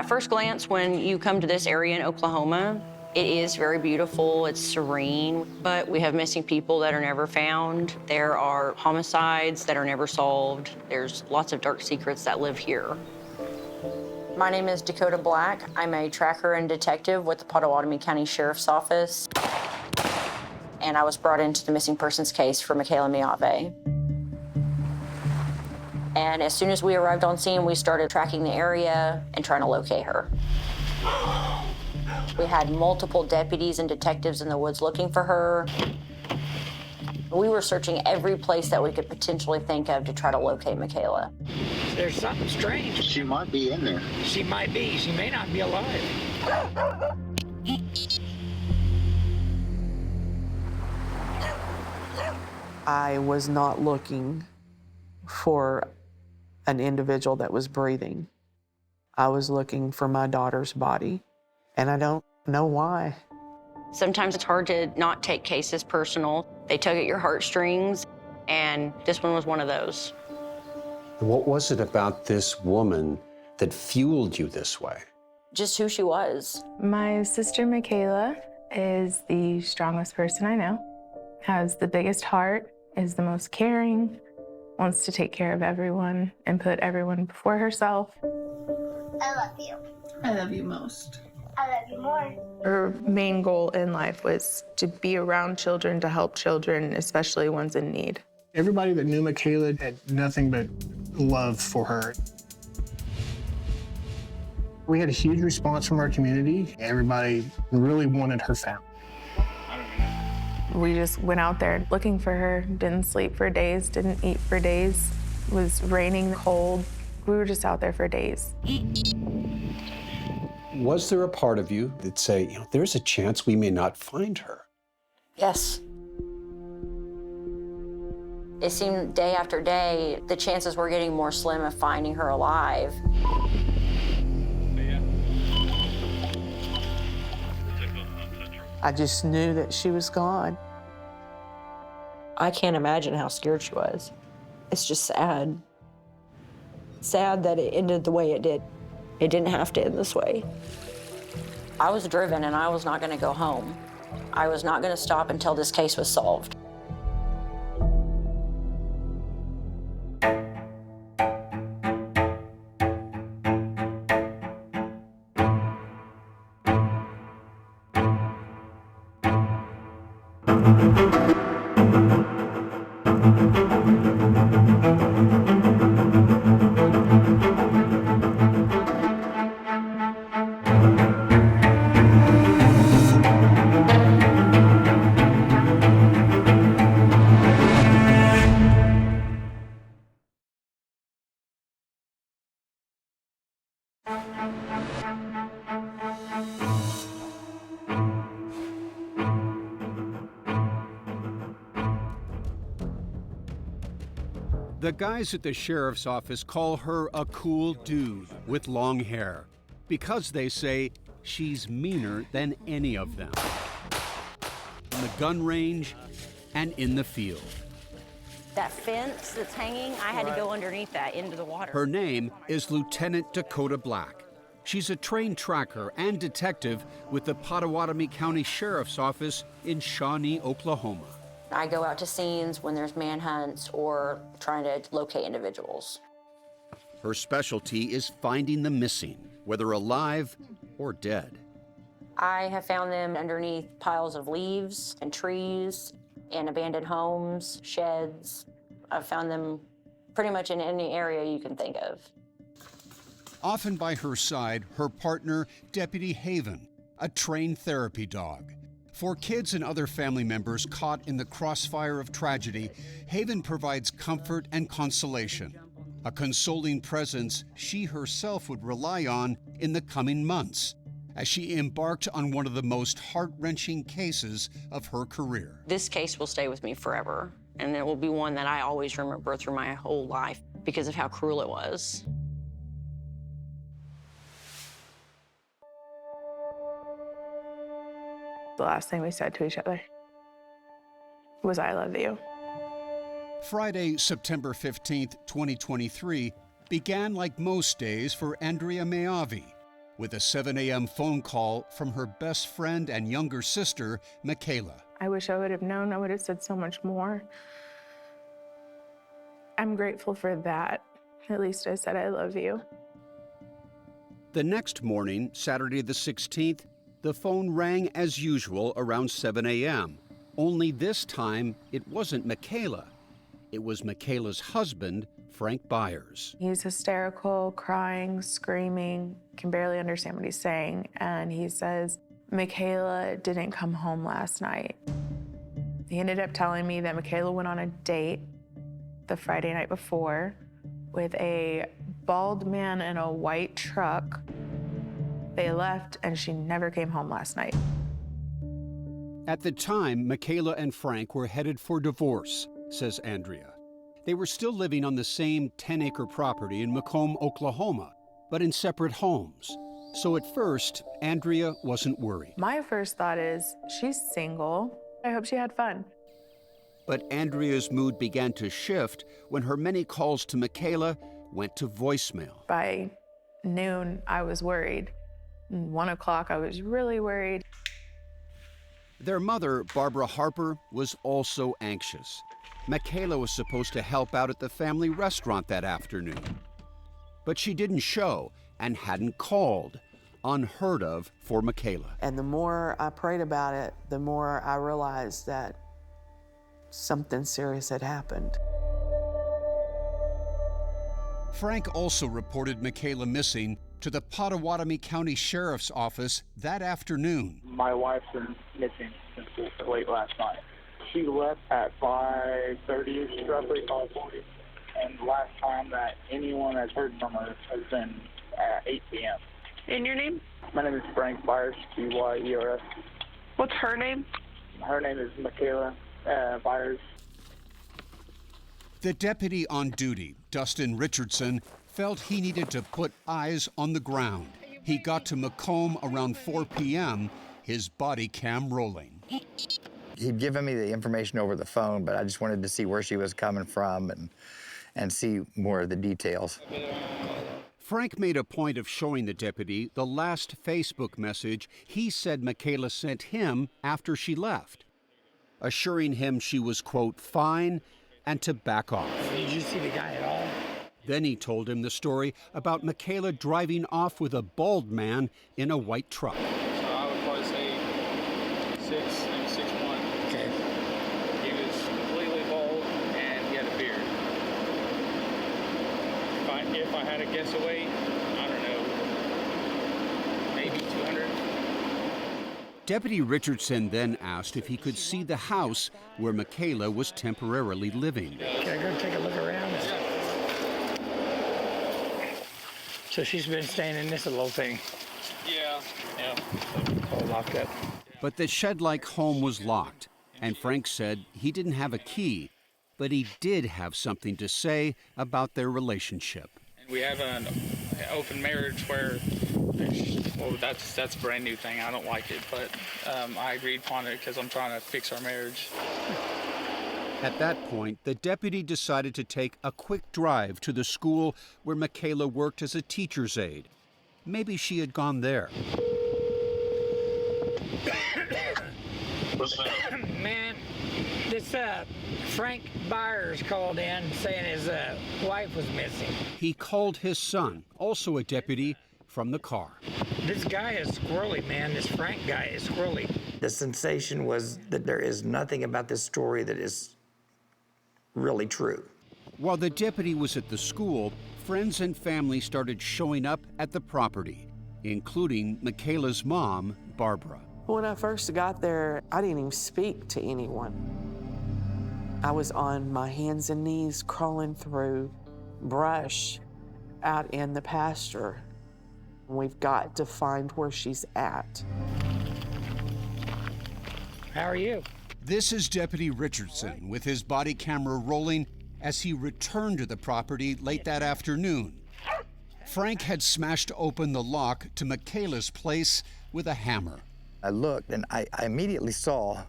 At first glance, when you come to this area in Oklahoma, it is very beautiful, it's serene, but we have missing people that are never found. There are homicides that are never solved. There's lots of dark secrets that live here. My name is Dakota Black. I'm a tracker and detective with the Pottawatomie County Sheriff's Office, and I was brought into the missing persons case for Michaela Miave. And as soon as we arrived on scene, we started tracking the area and trying to locate her. We had multiple deputies and detectives in the woods looking for her. We were searching every place that we could potentially think of to try to locate Michaela. There's something strange. She might be in there. She might be. She may not be alive. I was not looking for an individual that was breathing. I was looking for my daughter's body, and I don't know why. Sometimes it's hard to not take cases personal. They tug at your heartstrings, and this one was one of those. What was it about this woman that fueled you this way? Just who she was. My sister Michaela is the strongest person I know, has the biggest heart, is the most caring, wants to take care of everyone and put everyone before herself. I love you. I love you most. I love you more. Her main goal in life was to be around children, to help children, especially ones in need. Everybody that knew Michaela had nothing but love for her. We had a huge response from our community. Everybody really wanted her found. We just went out there looking for her, didn't sleep for days, didn't eat for days. It was raining, cold. We were just out there for days. Was there a part of you that say, there's a chance we may not find her? Yes. It seemed day after day, the chances were getting more slim of finding her alive. I just knew that she was gone. I can't imagine how scared she was. It's just sad. Sad that it ended the way it did. It didn't have to end this way. I was driven and I was not going to go home. I was not going to stop until this case was solved. The guys at the sheriff's office call her a cool dude with long hair because they say she's meaner than any of them. On the gun range and in the field. That fence that's hanging, I had to go underneath that into the water. Her name is Lieutenant Dakota Black. She's a trained tracker and detective with the Pottawatomie County Sheriff's Office in Shawnee, Oklahoma. I go out to scenes when there's manhunts or trying to locate individuals. Her specialty is finding the missing, whether alive or dead. I have found them underneath piles of leaves and trees and abandoned homes, sheds. I've found them pretty much in any area you can think of. Often by her side, her partner, Deputy Haven, a trained therapy dog. For kids and other family members caught in the crossfire of tragedy, Haven provides comfort and consolation, a consoling presence she herself would rely on in the coming months as she embarked on one of the most heart-wrenching cases of her career. This case will stay with me forever, and it will be one that I always remember through my whole life because of how cruel it was. The last thing we said to each other was, "I love you." Friday, September 15th, 2023, began like most days for Andrea Miave, with a 7 a.m. phone call from her best friend and younger sister, Michaela. I wish I would have known. I would have said so much more. I'm grateful for that. At least I said I love you. The next morning, Saturday the 16th, the phone rang as usual around 7 a.m. Only this time, it wasn't Michaela. It was Michaela's husband, Frank Byers. He's hysterical, crying, screaming, can barely understand what he's saying. And he says, Michaela didn't come home last night. He ended up telling me that Michaela went on a date the Friday night before with a bald man in a white truck. They left and she never came home last night. At the time, Michaela and Frank were headed for divorce, says Andrea. They were still living on the same 10-acre property in Macomb, Oklahoma, but in separate homes. So at first, Andrea wasn't worried. My first thought is, she's single. I hope she had fun. But Andrea's mood began to shift when her many calls to Michaela went to voicemail. By noon, I was worried. 1 o'clock, I was really worried. Their mother, Barbara Harper, was also anxious. Michaela was supposed to help out at the family restaurant that afternoon. But she didn't show and hadn't called, unheard of for Michaela. And the more I prayed about it, the more I realized that something serious had happened. Frank also reported Michaela missing to the Pottawatomie County Sheriff's Office that afternoon. My wife's been missing since late last night. She left at 5:30, roughly 5:40, and the last time that anyone has heard from her has been at 8 p.m. And your name? My name is Frank Byers, B-Y-E-R-S. What's her name? Her name is Michaela Byers. The deputy on duty, Dustin Richardson, felt he needed to put eyes on the ground. He got to Macomb around 4 p.m., his body cam rolling. He'd given me the information over the phone, but I just wanted to see where she was coming from and see more of the details. Frank made a point of showing the deputy the last Facebook message he said Michaela sent him after she left, assuring him she was, quote, fine and to back off. Did you see the guy at all? Then he told him the story about Michaela driving off with a bald man in a white truck. So I would probably say 6, maybe 6'1". Okay. He was completely bald and he had a beard. If I had to guess a weight, I don't know, maybe 200. Deputy Richardson then asked if he could see the house where Michaela was temporarily living. Can I go take a look around? So she's been staying in this little thing. Yeah. All locked up. But the shed-like home was locked, and Frank said he didn't have a key, but he did have something to say about their relationship. And we have an open marriage where, well, that's a brand new thing. I don't like it, but I agreed upon it because I'm trying to fix our marriage. At that point, the deputy decided to take a quick drive to the school where Michaela worked as a teacher's aide. Maybe she had gone there. Man, this Frank Byers called in saying his wife was missing. He called his son, also a deputy, from the car. This guy is squirrely, man. This Frank guy is squirrely. The sensation was that there is nothing about this story that is really true. While the deputy was at the school, friends and family started showing up at the property, including Michaela's mom, Barbara. When I first got there, I didn't even speak to anyone. I was on my hands and knees crawling through brush out in the pasture. We've got to find where she's at. How are you? This is Deputy Richardson with his body camera rolling as he returned to the property late that afternoon. Frank had smashed open the lock to Michaela's place with a hammer. I looked and I immediately saw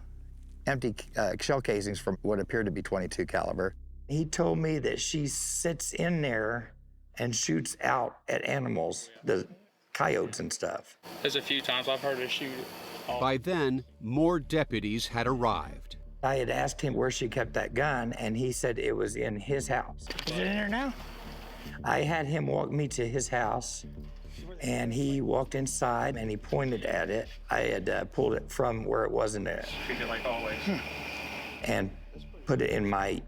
empty shell casings from what appeared to be .22 caliber. He told me that she sits in there and shoots out at animals. The coyotes and stuff. There's a few times I've heard her shoot. By then, more deputies had arrived. I had asked him where she kept that gun, and he said it was in his house. Is it in there now? I had him walk me to his house, and he walked inside and he pointed at it. I had pulled it from where it was in there. Treat it like always. And put it in my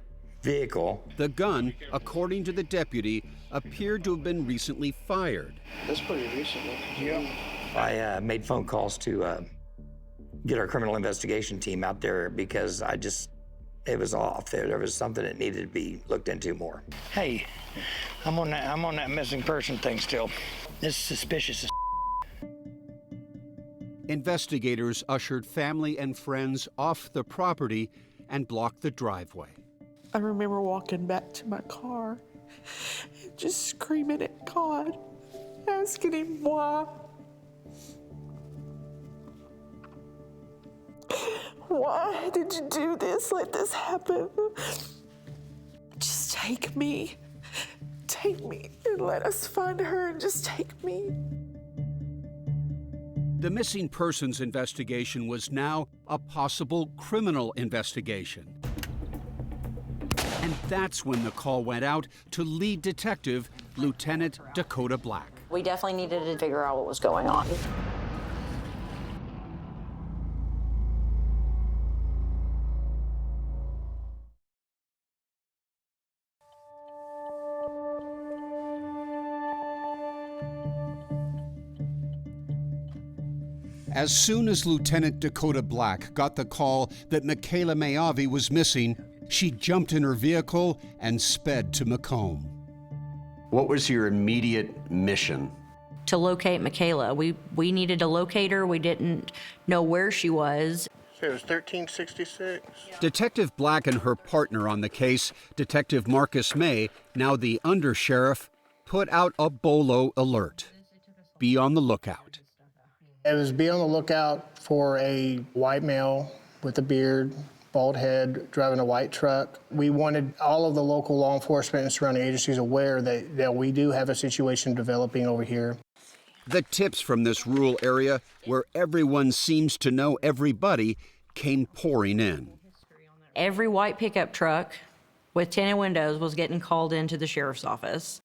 vehicle. The gun, according to the deputy, appeared to have been recently fired. That's pretty recently. Yeah. I made phone calls to get our criminal investigation team out there because it was off. There was something that needed to be looked into more. Hey, I'm on that missing person thing still. This is suspicious as Investigators ushered family and friends off the property and blocked the driveway. I remember walking back to my car and just screaming at God, asking him why. Why did you do this? Let this happen? Just take me and let us find her and just take me. The missing persons investigation was now a possible criminal investigation. And that's when the call went out to lead detective, Lieutenant Dakota Black. We definitely needed to figure out what was going on. As soon as Lieutenant Dakota Black got the call that Michaela Mayavi was missing, she jumped in her vehicle and sped to Macomb. What was your immediate mission? To locate Michaela. We needed to locate her. We didn't know where she was. So it was 1366. Detective Black and her partner on the case, Detective Marcus May, now the undersheriff, put out a BOLO alert. Be on the lookout. It was be on the lookout for a white male with a beard, bald head, driving a white truck. We wanted all of the local law enforcement and surrounding agencies aware that we do have a situation developing over here. The tips from this rural area, where everyone seems to know everybody, came pouring in. Every white pickup truck with tinted windows was getting called into the sheriff's office.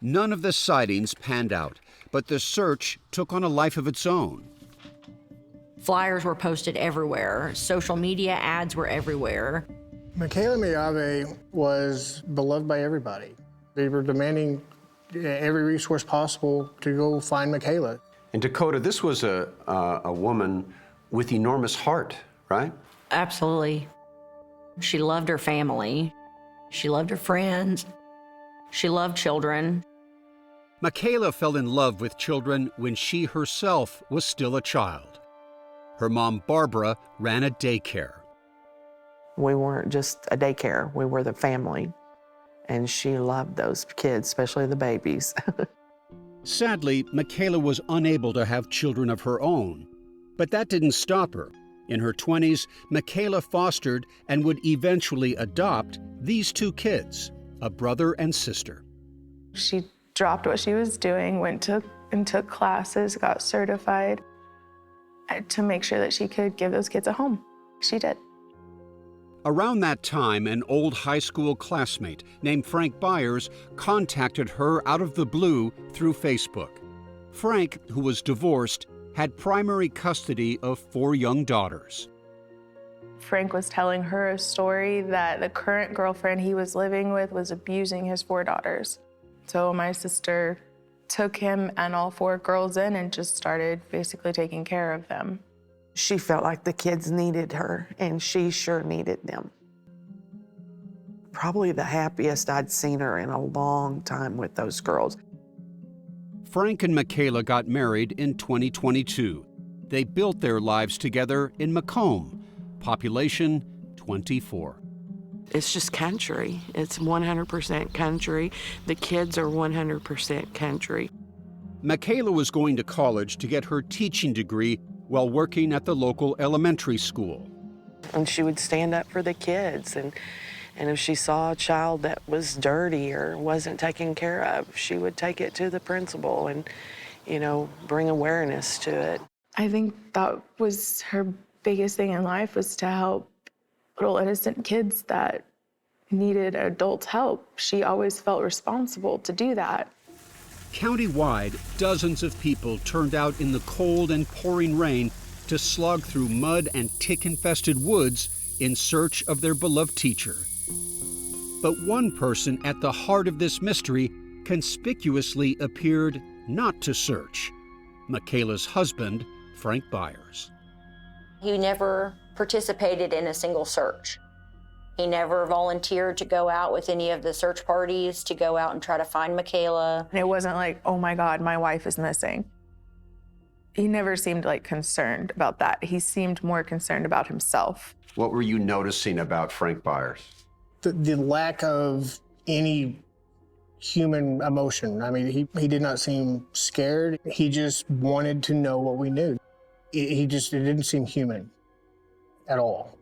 None of the sightings panned out, but the search took on a life of its own. Flyers were posted everywhere. Social media ads were everywhere. Michaela Mayavi was beloved by everybody. They were demanding every resource possible to go find Michaela. And Dakota, this was a woman with enormous heart, right? Absolutely. She loved her family. She loved her friends. She loved children. Michaela fell in love with children when she herself was still a child. Her mom, Barbara, ran a daycare. We weren't just a daycare, we were the family. And she loved those kids, especially the babies. Sadly, Michaela was unable to have children of her own. But that didn't stop her. In her 20s, Michaela fostered and would eventually adopt these two kids, a brother and sister. She dropped what she was doing, went and took classes, got certified to make sure that she could give those kids a home. She did. Around that time, an old high school classmate named Frank Byers contacted her out of the blue through Facebook. Frank, who was divorced, had primary custody of 4 young daughters. Frank was telling her a story that the current girlfriend he was living with was abusing his 4 daughters. So my sister took him and all 4 girls in and just started basically taking care of them. She felt like the kids needed her, and she sure needed them. Probably the happiest I'd seen her in a long time with those girls. Frank and Michaela got married in 2022. They built their lives together in Macomb, population 24. It's just country. It's 100% country. The kids are 100% country. Michaela was going to college to get her teaching degree while working at the local elementary school. And she would stand up for the kids, and if she saw a child that was dirty or wasn't taken care of, she would take it to the principal, and bring awareness to it. I think that was her biggest thing in life, was to help little innocent kids that needed adult help. She always felt responsible to do that. Countywide, dozens of people turned out in the cold and pouring rain to slog through mud and tick-infested woods in search of their beloved teacher. But one person at the heart of this mystery conspicuously appeared not to search: Michaela's husband, Frank Byers. He never participated in a single search. He never volunteered to go out with any of the search parties to go out and try to find Michaela. And it wasn't like, oh my God, my wife is missing. He never seemed concerned about that. He seemed more concerned about himself. What were you noticing about Frank Byers? The lack of any human emotion. I mean, he did not seem scared. He just wanted to know what we knew. It didn't seem human at all.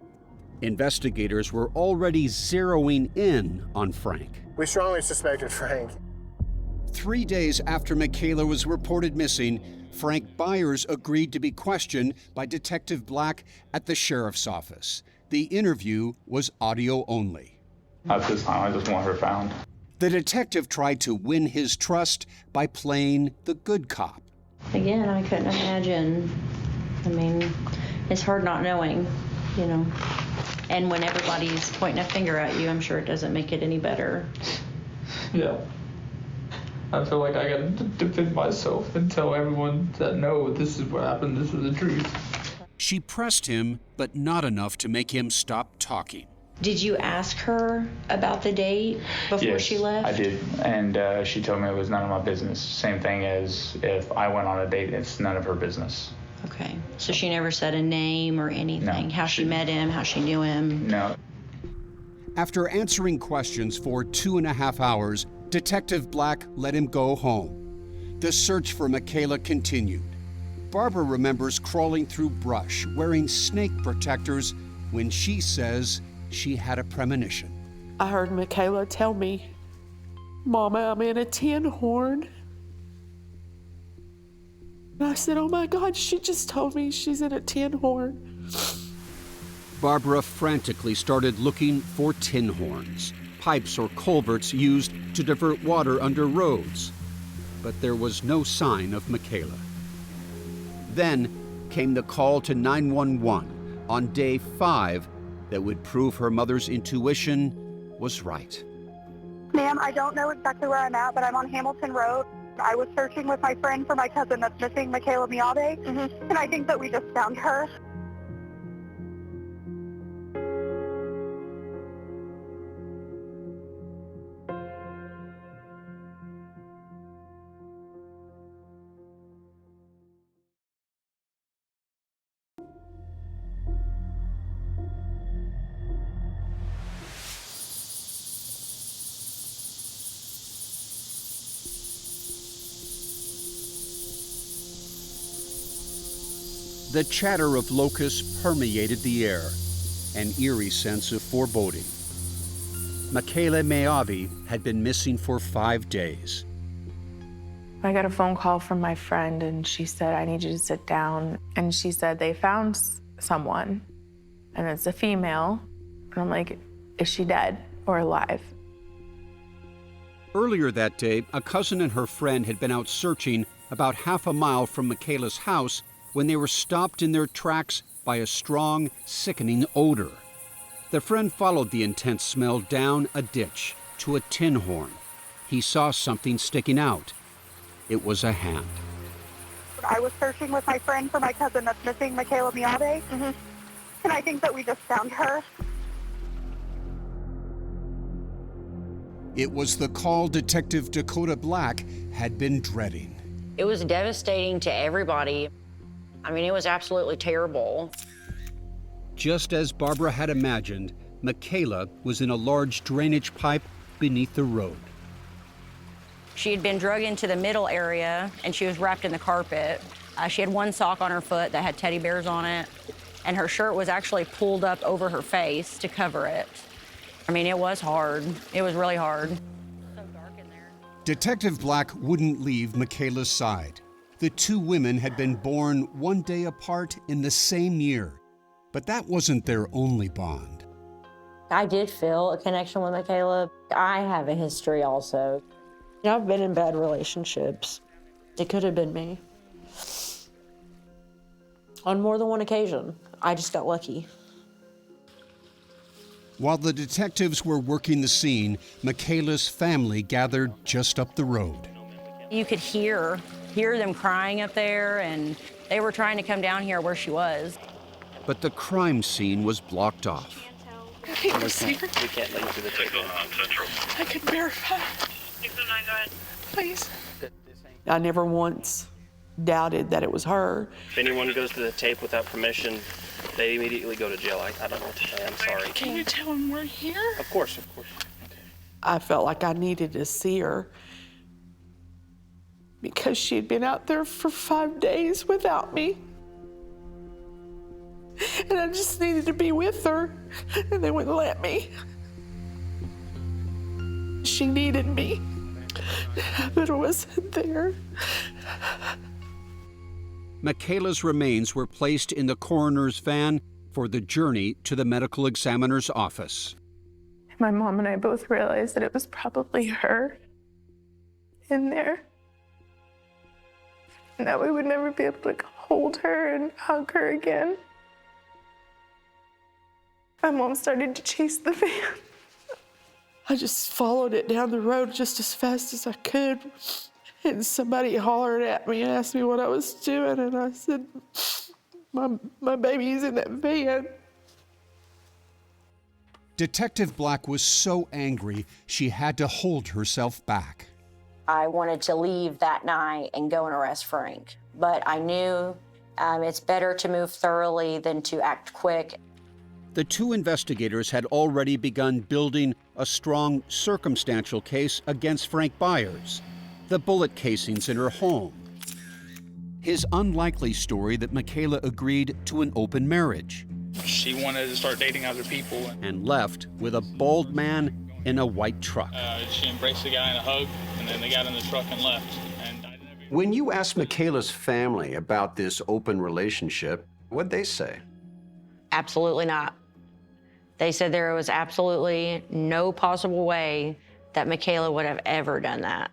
Investigators were already zeroing in on Frank. We strongly suspected Frank. 3 days after Michaela was reported missing, Frank Byers agreed to be questioned by Detective Black at the sheriff's office. The interview was audio only. At this time, I just want her found. The detective tried to win his trust by playing the good cop. Again, I couldn't imagine. I mean, it's hard not knowing, And when everybody's pointing a finger at you, I'm sure it doesn't make it any better. Yeah. I feel like I gotta defend myself and tell everyone that no, this is what happened, this is the truth. She pressed him, but not enough to make him stop talking. Did you ask her about the date before she left? I did, and she told me it was none of my business. Same thing as if I went on a date, it's none of her business. Okay, so she never said a name or anything? No, how she met him, how she knew him? No. After answering questions for 2.5 hours, Detective Black let him go home. The search for Michaela continued. Barbara remembers crawling through brush, wearing snake protectors, when she says she had a premonition. I heard Michaela tell me, "Mama, I'm in a tin horn." And I said, "Oh my God, she just told me she's in a tin horn." Barbara frantically started looking for tin horns, pipes or culverts used to divert water under roads. But there was no sign of Michaela. Then came the call to 911 on day 5 that would prove her mother's intuition was right. Ma'am, I don't know exactly where I'm at, but I'm on Hamilton Road. I was searching with my friend for my cousin that's missing, Michaela Miade, and I think that we just found her. The chatter of locusts permeated the air, an eerie sense of foreboding. Michaela Miade had been missing for 5 days. I got a phone call from my friend, and she said, "I need you to sit down." And she said, they found someone, and it's a female. And I'm like, is she dead or alive? Earlier that day, a cousin and her friend had been out searching about half a mile from Michaela's house when they were stopped in their tracks by a strong, sickening odor. The friend followed the intense smell down a ditch to a tin horn. He saw something sticking out. It was a hand. I was searching with my friend for my cousin that's missing, Michaela Miade, and I think that we just found her. It was the call Detective Dakota Black had been dreading. It was devastating to everybody. I mean, it was absolutely terrible. Just as Barbara had imagined, Michaela was in a large drainage pipe beneath the road. She had been drug into the middle area, and she was wrapped in the carpet. She had one sock on her foot that had teddy bears on it, and her shirt was actually pulled up over her face to cover it. I mean, it was hard. It was really hard. Detective Black wouldn't leave Michaela's side. The two women had been born one day apart in the same year, but that wasn't their only bond. I did feel a connection with Michaela. I have a history also. I've been in bad relationships. It could have been me. On more than one occasion. I just got lucky. While the detectives were working the scene, Michaela's family gathered just up the road. You could hear them crying up there, and they were trying to come down here where she was. But the crime scene was blocked off. We can't let you to the table. I can verify. Please. I never once doubted that it was her. If anyone goes to the tape without permission, they immediately go to jail. I don't know what to say. I'm sorry. Can you tell them we're here? Of course, of course. Okay. I felt like I needed to see her because she had been out there for 5 days without me. And I just needed to be with her, and they wouldn't let me. She needed me, but I wasn't there. Michaela's remains were placed in the coroner's van for the journey to the medical examiner's office. My mom and I both realized that it was probably her in there, and that we would never be able to hold her and hug her again. My mom started to chase the van. I just followed it down the road just as fast as I could. And somebody hollered at me and asked me what I was doing. And I said, my baby's in that van. Detective Black was so angry, she had to hold herself back. I wanted to leave that night and go and arrest Frank. But I knew it's better to move thoroughly than to act quick. The two investigators had already begun building a strong circumstantial case against Frank Byers. The bullet casings in her home. His unlikely story that Michaela agreed to an open marriage. She wanted to start dating other people. And left with a bald man in a white truck. She embraced the guy in a hug, and then they got in the truck and left. When you asked Michaela's family about this open relationship, what'd they say? Absolutely not. They said there was absolutely no possible way that Michaela would have ever done that.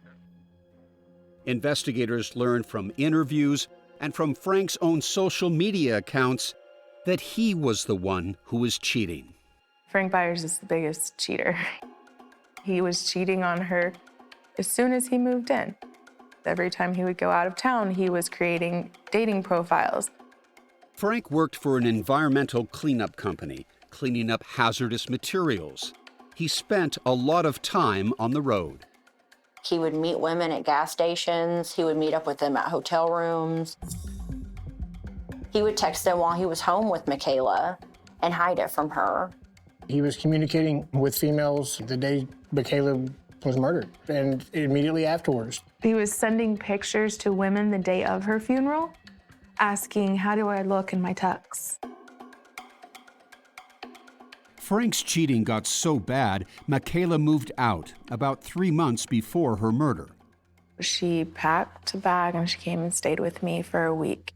Investigators learned from interviews and from Frank's own social media accounts that he was the one who was cheating. Frank Byers is the biggest cheater. He was cheating on her as soon as he moved in. Every time he would go out of town, he was creating dating profiles. Frank worked for an environmental cleanup company, cleaning up hazardous materials. He spent a lot of time on the road. He would meet women at gas stations. He would meet up with them at hotel rooms. He would text them while he was home with Michaela and hide it from her. He was communicating with females the day Michaela was murdered and immediately afterwards. He was sending pictures to women the day of her funeral, asking, how do I look in my tux? Frank's cheating got so bad, Michaela moved out about 3 months before her murder. She packed a bag and she came and stayed with me for a week.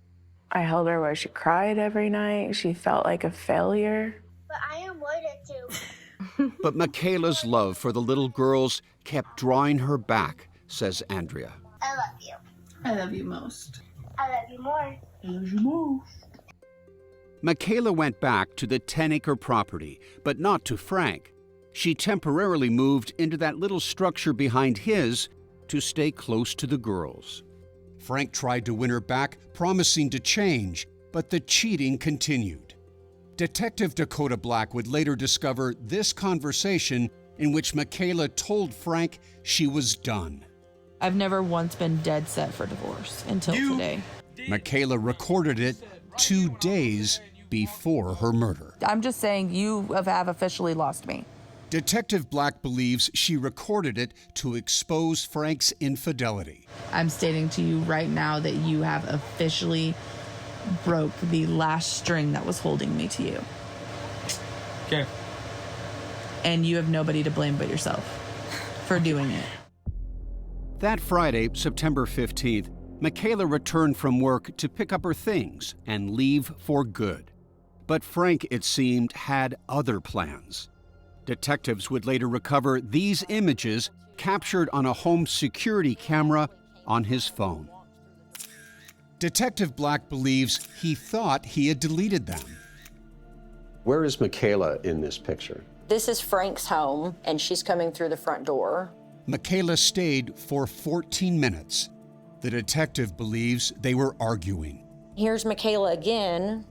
I held her where she cried every night. She felt like a failure. But I am worried too. But Michaela's love for the little girls kept drawing her back, says Andrea. I love you. I love you most. I love you more. I love you most. Michaela went back to the 10-acre property, but not to Frank. She temporarily moved into that little structure behind his to stay close to the girls. Frank tried to win her back, promising to change, but the cheating continued. Detective Dakota Black would later discover this conversation in which Michaela told Frank she was done. I've never once been dead set for divorce until today. Michaela recorded it 2 days before her murder. I'm just saying you have officially lost me. Detective Black believes she recorded it to expose Frank's infidelity. I'm stating to you right now that you have officially broke the last string that was holding me to you. Okay. And you have nobody to blame but yourself for doing it. That Friday, September 15th, Michaela returned from work to pick up her things and leave for good. But Frank, it seemed, had other plans. Detectives would later recover these images captured on a home security camera on his phone. Detective Black believes he thought he had deleted them. Where is Michaela in this picture? This is Frank's home, and she's coming through the front door. Michaela stayed for 14 minutes. The detective believes they were arguing. Here's Michaela again.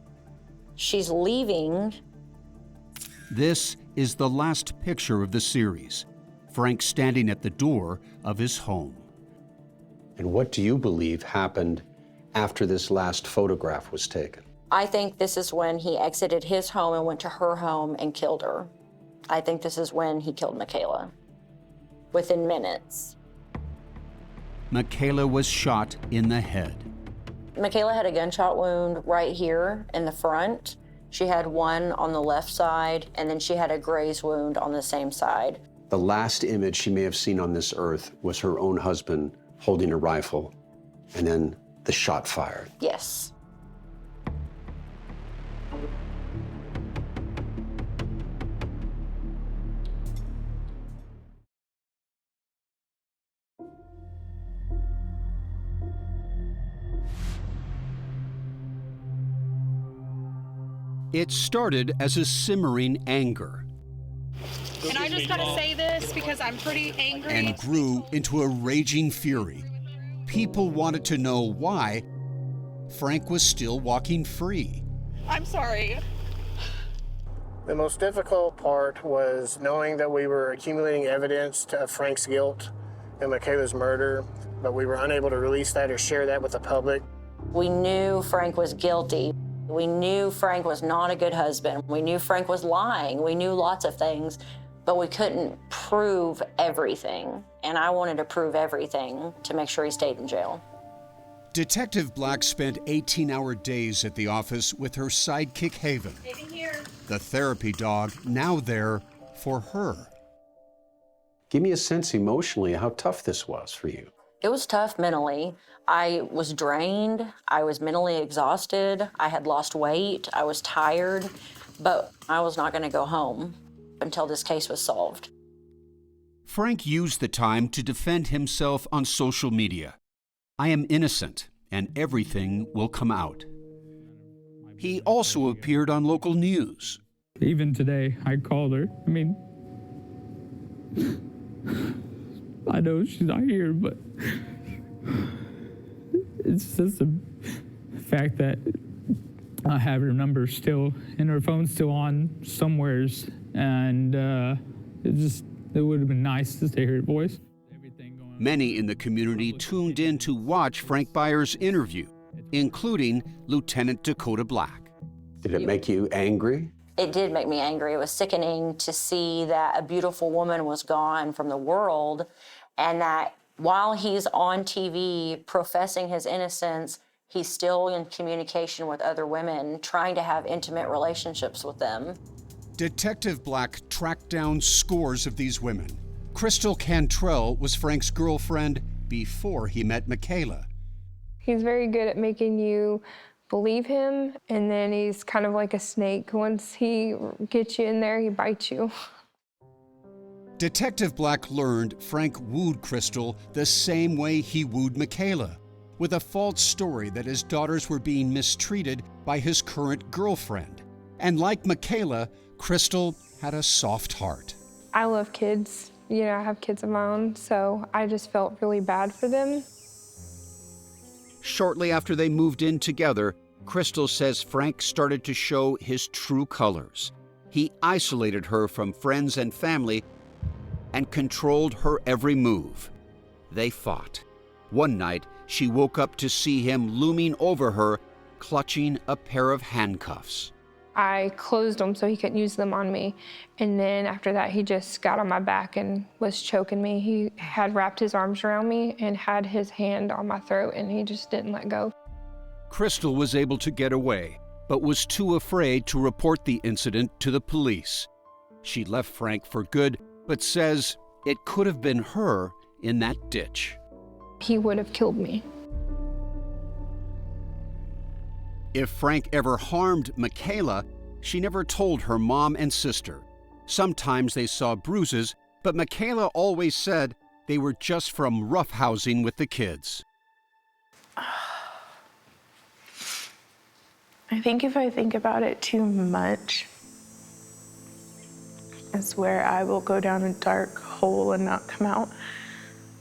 She's leaving. This is the last picture of the series. Frank standing at the door of his home. And what do you believe happened after this last photograph was taken? I think this is when he exited his home and went to her home and killed her. I think this is when he killed Michaela, within minutes. Michaela was shot in the head. Michaela had a gunshot wound right here in the front. She had one on the left side, and then she had a graze wound on the same side. The last image she may have seen on this earth was her own husband holding a rifle, and then the shot fired. Yes. It started as a simmering anger And I just gotta say this because I'm pretty angry. and grew into a raging fury. People wanted to know why Frank was still walking free. I'm sorry. The most difficult part was knowing that we were accumulating evidence of Frank's guilt in Michaela's murder, but we were unable to release that or share that with the public. We knew Frank was guilty. We knew Frank was not a good husband. We knew Frank was lying. We knew lots of things, but we couldn't prove everything. And I wanted to prove everything to make sure he stayed in jail. Detective Black spent 18-hour days at the office with her sidekick Haven, the therapy dog now there for her. Give me a sense emotionally how tough this was for you. It was tough mentally. I was drained. I was mentally exhausted. I had lost weight. I was tired, but I was not going to go home until this case was solved. Frank used the time to defend himself on social media. I am innocent, and everything will come out. He also appeared on local news. Even today, I called her. I mean, I know she's not here, but it's just the fact that I have her number still, and her phone's still on somewheres, and it would have been nice to hear her voice. Many in the community tuned in to watch Frank Byers' interview, including Lieutenant Dakota Black. Did it make you angry? It did make me angry. It was sickening to see that a beautiful woman was gone from the world, and that while he's on TV professing his innocence, he's still in communication with other women, trying to have intimate relationships with them. Detective Black tracked down scores of these women. Crystal Cantrell was Frank's girlfriend before he met Michaela. He's very good at making you believe him, and then he's kind of like a snake. Once he gets you in there, he bites you. Detective Black learned Frank wooed Crystal the same way he wooed Michaela, with a false story that his daughters were being mistreated by his current girlfriend. And like Michaela, Crystal had a soft heart. I love kids. You know, I have kids of my own, so I just felt really bad for them. Shortly after they moved in together, Crystal says Frank started to show his true colors. He isolated her from friends and family and controlled her every move. They fought. One night, she woke up to see him looming over her, clutching a pair of handcuffs. I closed them so he couldn't use them on me. And then after that, he just got on my back and was choking me. He had wrapped his arms around me and had his hand on my throat, and he just didn't let go. Crystal was able to get away, but was too afraid to report the incident to the police. She left Frank for good, but says it could have been her in that ditch. He would have killed me. If Frank ever harmed Michaela, she never told her mom and sister. Sometimes they saw bruises, but Michaela always said they were just from roughhousing with the kids. I think if I think about it too much, it's where I will go down a dark hole and not come out.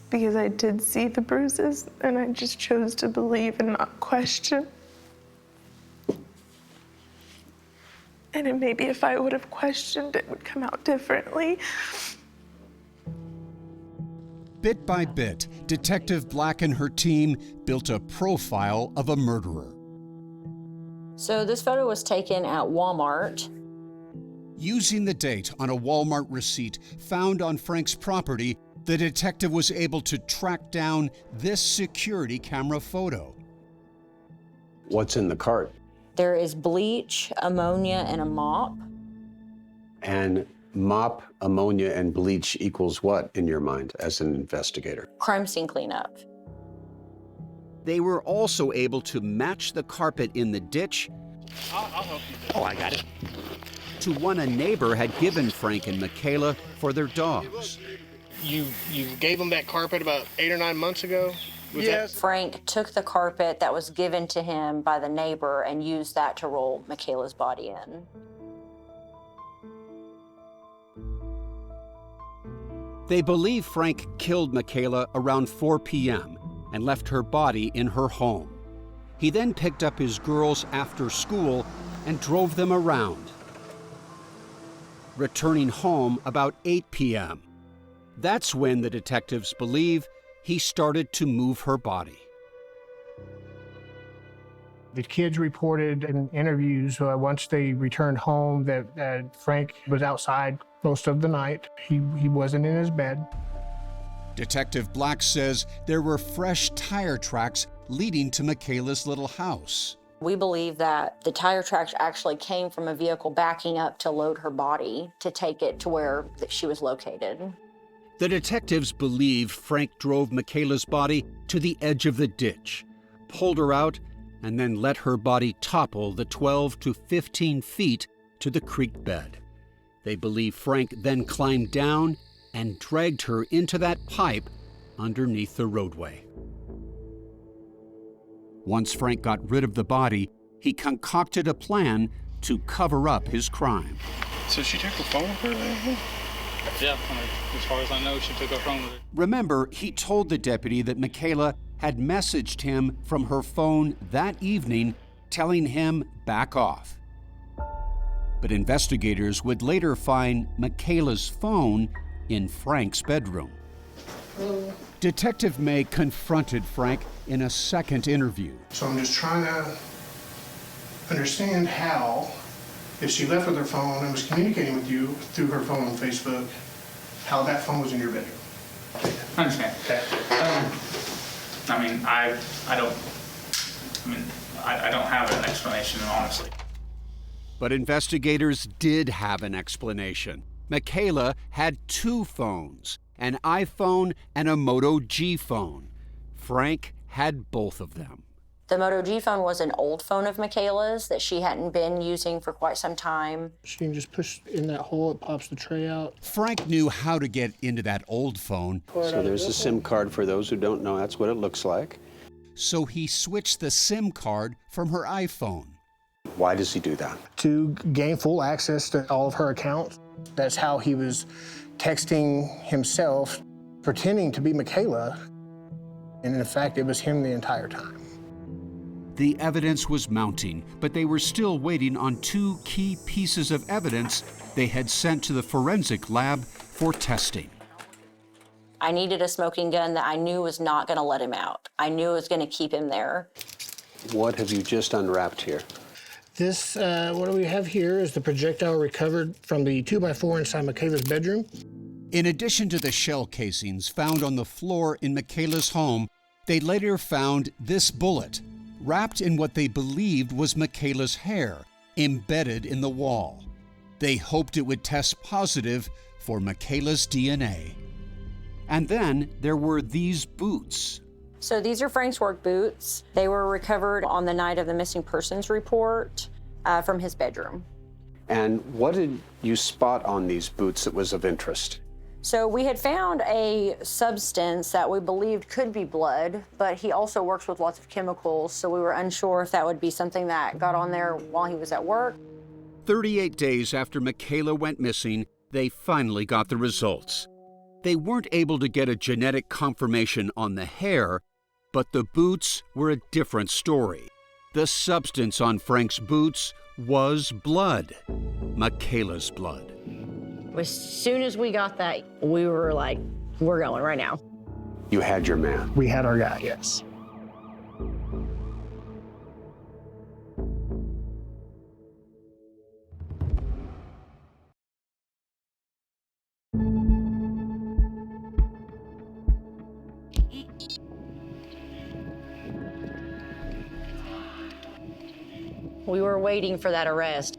Because I did see the bruises, and I just chose to believe and not question. And maybe if I would have questioned, it would come out differently. Bit by bit, Detective Black and her team built a profile of a murderer. So this photo was taken at Walmart. Using the date on a Walmart receipt found on Frank's property, the detective was able to track down this security camera photo. What's in the cart? There is bleach, ammonia, and a mop. And mop, ammonia, and bleach equals what in your mind as an investigator? Crime scene cleanup. They were also able to match the carpet in the ditch I'll help you. Oh, I got it. To one a neighbor had given Frank and Michaela for their dogs. You gave them that carpet about 8 or 9 months ago? Yes. Frank took the carpet that was given to him by the neighbor and used that to roll Michaela's body in. They believe Frank killed Michaela around 4 p.m. and left her body in her home. He then picked up his girls after school and drove them around, returning home about 8 p.m. That's when the detectives believe he started to move her body. The kids reported in interviews once they returned home that Frank was outside most of the night. He wasn't in his bed. Detective Black says there were fresh tire tracks leading to Michaela's little house. We believe that the tire tracks actually came from a vehicle backing up to load her body to take it to where she was located. The detectives believe Frank drove Michaela's body to the edge of the ditch, pulled her out, and then let her body topple the 12 to 15 feet to the creek bed. They believe Frank then climbed down and dragged her into that pipe underneath the roadway. Once Frank got rid of the body, he concocted a plan to cover up his crime. So she took the phone with her? Yeah, as far as I know, she took her phone with her. Remember, he told the deputy that Michaela had messaged him from her phone that evening, telling him back off. But investigators would later find Michaela's phone in Frank's bedroom. Detective May confronted Frank in a second interview. So I'm just trying to understand how, if she left with her phone and was communicating with you through her phone on Facebook, how that phone was in your bedroom. I understand. Okay. I don't have an explanation, honestly. But investigators did have an explanation. Michaela had 2 phones, an iPhone and a Moto G phone. Frank had both of them. The Moto G phone was an old phone of Michaela's that she hadn't been using for quite some time. She can just push in that hole, it pops the tray out. Frank knew how to get into that old phone. So there's a SIM card for those who don't know. That's what it looks like. So he switched the SIM card from her iPhone. Why does he do that? To gain full access to all of her accounts. That's how he was texting himself, pretending to be Michaela. And in fact, it was him the entire time. The evidence was mounting, but they were still waiting on 2 key pieces of evidence they had sent to the forensic lab for testing. I needed a smoking gun that I knew was not going to let him out. I knew it was going to keep him there. What have you just unwrapped here? This, what do we have here is the projectile recovered from the 2x4 inside Michaela's bedroom. In addition to the shell casings found on the floor in Michaela's home, they later found this bullet, wrapped in what they believed was Michaela's hair, embedded in the wall. They hoped it would test positive for Michaela's DNA. And then there were these boots. So these are Frank's work boots. They were recovered on the night of the missing persons report from his bedroom. And what did you spot on these boots that was of interest? So we had found a substance that we believed could be blood, but he also works with lots of chemicals, so we were unsure if that would be something that got on there while he was at work. 38 days after Michaela went missing, they finally got the results. They weren't able to get a genetic confirmation on the hair, but the boots were a different story. The substance on Frank's boots was blood, Michaela's blood. As soon as we got that, we were like, we're going right now. You had your man. We had our guy, yes. We were waiting for that arrest.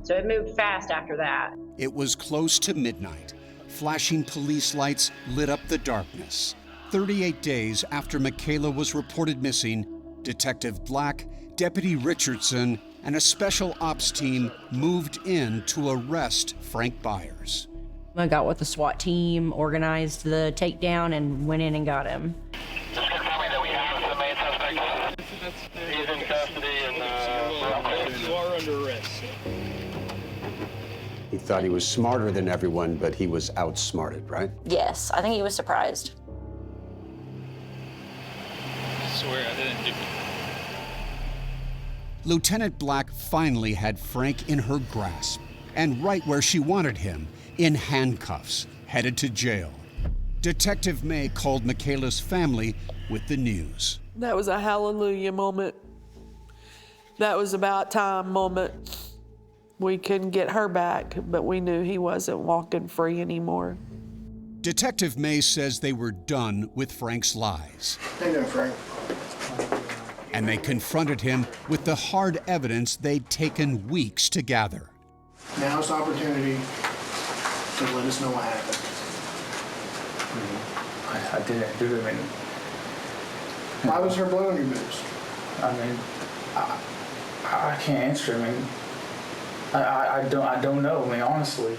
So it moved fast after that. It was close to midnight. Flashing police lights lit up the darkness. 38 days after Michaela was reported missing, Detective Black, Deputy Richardson, and a special ops team moved in to arrest Frank Byers. I got with the SWAT team, organized the takedown, and went in and got him. Just confirm that we have the main suspect. He's in custody and you are under arrest. He thought he was smarter than everyone, but he was outsmarted, right? Yes, I think he was surprised. I swear I didn't do it. Lieutenant Black finally had Frank in her grasp, and right where she wanted him, in handcuffs, headed to jail. Detective May called Michaela's family with the news. That was a hallelujah moment. That was about time moment. We couldn't get her back, but we knew he wasn't walking free anymore. Detective May says they were done with Frank's lies. How you doing, Frank? And they confronted him with the hard evidence they'd taken weeks to gather. Now's the opportunity to let us know what happened. I didn't do it. I mean, why was there blood on your boots? I mean, I can't answer. I mean, I don't know. I mean, honestly.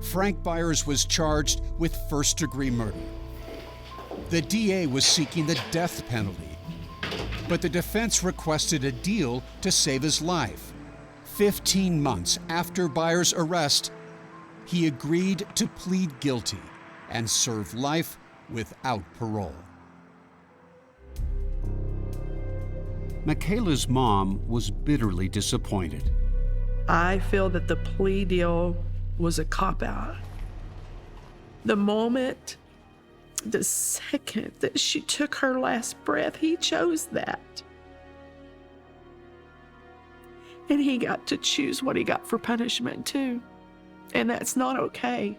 Frank Byers was charged with first-degree murder. The DA was seeking the death penalty, but the defense requested a deal to save his life. 15 months after Byers' arrest, he agreed to plead guilty and serve life without parole. Michaela's mom was bitterly disappointed. I feel that the plea deal was a cop-out. The moment, the second that she took her last breath, he chose that. And he got to choose what he got for punishment too. And that's not okay.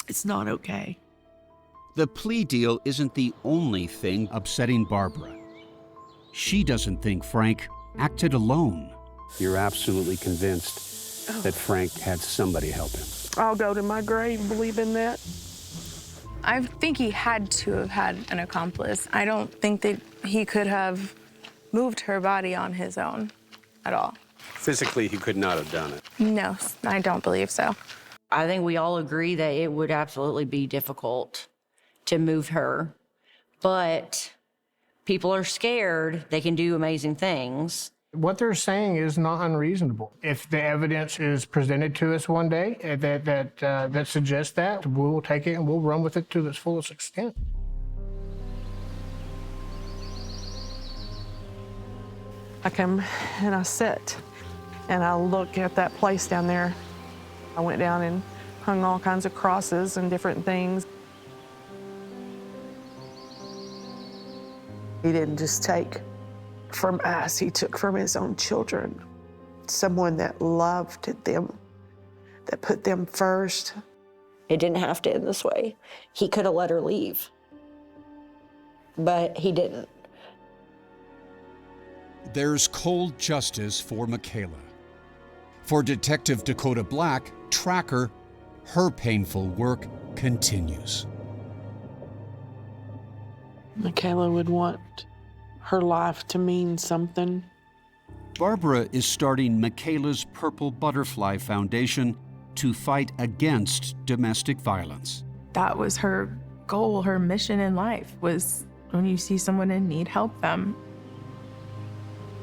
It's not okay. The plea deal isn't the only thing upsetting Barbara. She doesn't think Frank acted alone. You're absolutely convinced that Frank had somebody help him. I'll go to my grave believing that. I think he had to have had an accomplice. I don't think that he could have moved her body on his own at all. Physically, he could not have done it. No, I don't believe so. I think we all agree that it would absolutely be difficult to move her, but people are scared they can do amazing things. What they're saying is not unreasonable. If the evidence is presented to us one day that suggests that, we will take it and we'll run with it to its fullest extent. I come and I sit and I look at that place down there. I went down and hung all kinds of crosses and different things. He didn't just take from us, he took from his own children. Someone that loved them, that put them first. It didn't have to end this way. He could have let her leave, but he didn't. There's cold justice for Michaela. For Detective Dakota Black, Tracker, her painful work continues. Michaela would want her life to mean something. Barbara is starting Michaela's Purple Butterfly Foundation to fight against domestic violence. That was her goal, her mission in life, was when you see someone in need, help them.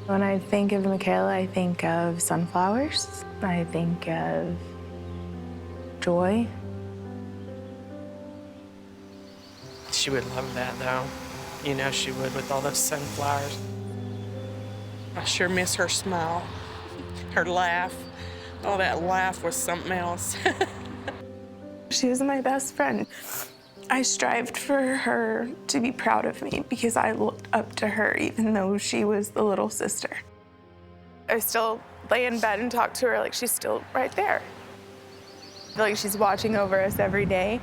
When I think of Michaela, I think of sunflowers. I think of joy. She would love that, though. You know she would, with all those sunflowers. I sure miss her smile, her laugh. Oh, that laugh was something else. She was my best friend. I strived for her to be proud of me because I looked up to her even though she was the little sister. I still lay in bed and talk to her like she's still right there. I feel like she's watching over us every day.